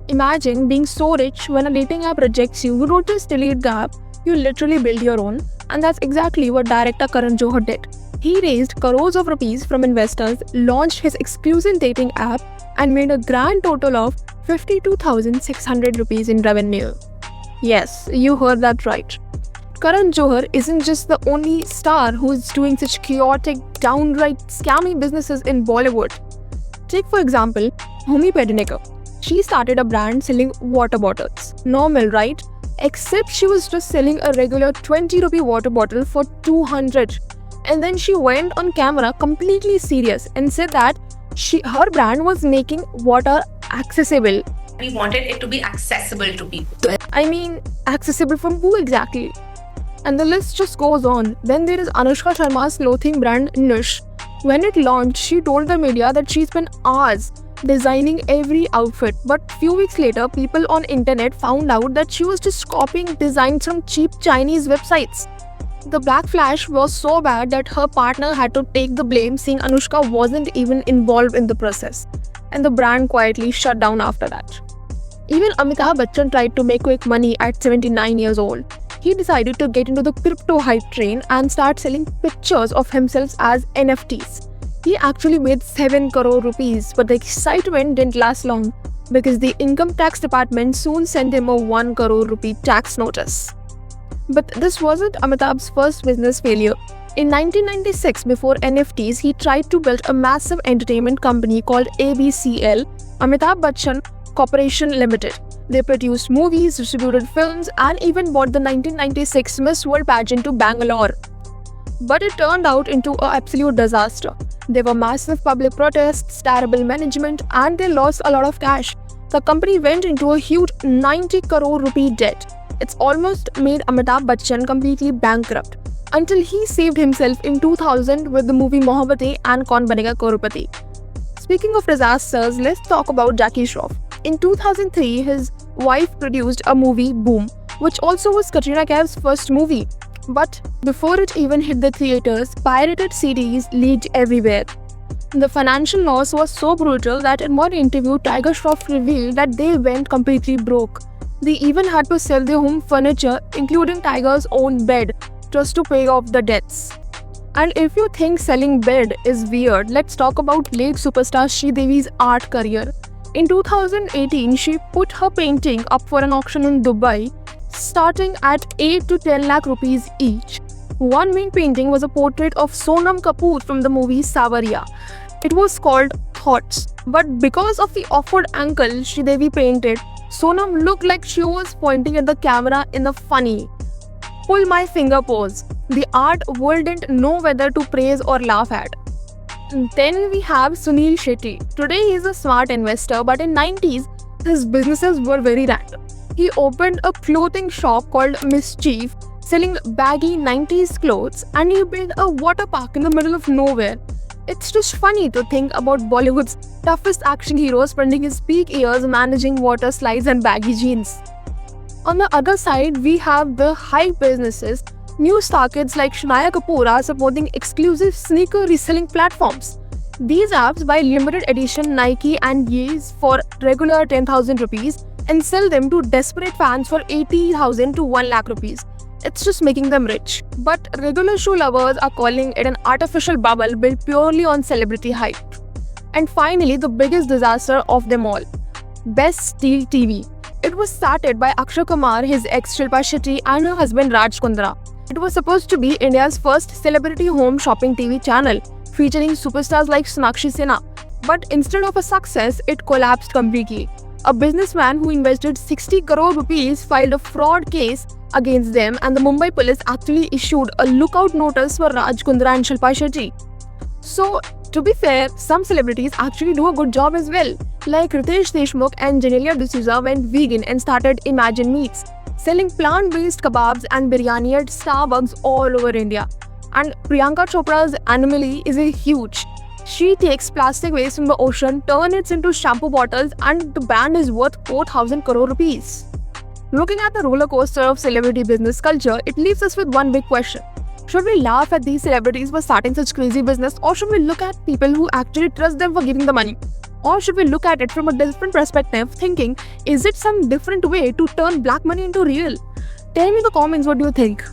Imagine being so rich when a dating app rejects you. You don't just delete the app, you literally build your own. And that's exactly what director Karan Johar did. He raised crores of rupees from investors, launched his exclusive dating app, and made a grand total of 52,600 rupees in revenue. Yes, you heard that right. Karan Johar isn't just the only star who's doing such chaotic, downright scammy businesses in Bollywood. Take for example, Bhumi Pednekar. She started a brand selling water bottles. Normal, right? Except she was just selling a regular 20 rupee water bottle for 200. And then she went on camera completely serious and said that her brand was making water accessible. We wanted it to be accessible to people. I mean, accessible from who exactly? And the list just goes on. Then there is Anushka Sharma's clothing brand Nush. When it launched, she told the media that she spent hours designing every outfit. But few weeks later, people on internet found out that she was just copying designs from cheap Chinese websites. The backlash was so bad that her partner had to take the blame, saying Anushka wasn't even involved in the process. And the brand quietly shut down after that. Even Amitabh Bachchan tried to make quick money at 79 years old. He decided to get into the crypto hype train and start selling pictures of himself as NFTs. He actually made 7 crore rupees, but the excitement didn't last long because the income tax department soon sent him a 1 crore rupee tax notice. But this wasn't Amitabh's first business failure. In 1996, before NFTs, he tried to build a massive entertainment company called ABCL, Amitabh Bachchan Corporation Limited. They produced movies, distributed films, and even bought the 1996 Miss World pageant to Bangalore. But it turned out into an absolute disaster. There were massive public protests, terrible management, and they lost a lot of cash. The company went into a huge 90 crore rupee debt. It's almost made Amitabh Bachchan completely bankrupt, until he saved himself in 2000 with the movie Mohabbatein and Kaun Banega Crorepati. Speaking of disasters, let's talk about Jackie Shroff. In 2003, his wife produced a movie, Boom, which also was Katrina Kaif's first movie. But before it even hit the theaters, pirated CDs leaked everywhere. The financial loss was so brutal that in one interview, Tiger Shroff revealed that they went completely broke. They even had to sell their home furniture, including Tiger's own bed, just to pay off the debts. And if you think selling bed is weird, let's talk about late superstar Sridevi's art career. In 2018, she put her painting up for an auction in Dubai, starting at 8 to 10 lakh rupees each. One main painting was a portrait of Sonam Kapoor from the movie Sawariya. It was called Thoughts, but because of the awkward angle Sridevi painted, Sonam looked like she was pointing at the camera in a funny, pull my finger pose. The art world didn't know whether to praise or laugh at. Then we have Sunil Shetty. Today he is a smart investor, but in 90s his businesses were very random. He opened a clothing shop called Mischief, selling baggy 90s clothes, and he built a water park in the middle of nowhere. It's just funny to think about Bollywood's toughest action hero spending his peak years managing water slides and baggy jeans. On the other side, we have the hype businesses. New star kids like Shania Kapoor are supporting exclusive sneaker reselling platforms. These apps buy limited edition Nike and Yeezys for regular 10,000 rupees and sell them to desperate fans for 80,000 to 1 lakh rupees. It's just making them rich. But regular shoe lovers are calling it an artificial bubble built purely on celebrity hype. And finally, the biggest disaster of them all, Best Steel TV. It was started by Akshay Kumar, his ex Shilpa Shetty, and her husband Raj Kundra. It was supposed to be India's first celebrity home shopping TV channel, featuring superstars like Sonakshi Sinha. But instead of a success, it collapsed completely. A businessman who invested 60 crore rupees filed a fraud case against them, and the Mumbai police actually issued a lookout notice for Raj Kundra and Shilpa Shetty. So, to be fair, some celebrities actually do a good job as well. Like Ritesh Deshmukh and Genelia D'Souza went vegan and started Imagine Meats, selling plant-based kebabs and biryani at Starbucks all over India. And Priyanka Chopra's Animally is a huge. She takes plastic waste from the ocean, turns it into shampoo bottles, and the brand is worth 4,000 crore rupees. Looking at the roller coaster of celebrity business culture, it leaves us with one big question. Should we laugh at these celebrities for starting such crazy business, or should we look at people who actually trust them for giving the money? Or should we look at it from a different perspective, thinking, is it some different way to turn black money into real? Tell me in the comments what do you think.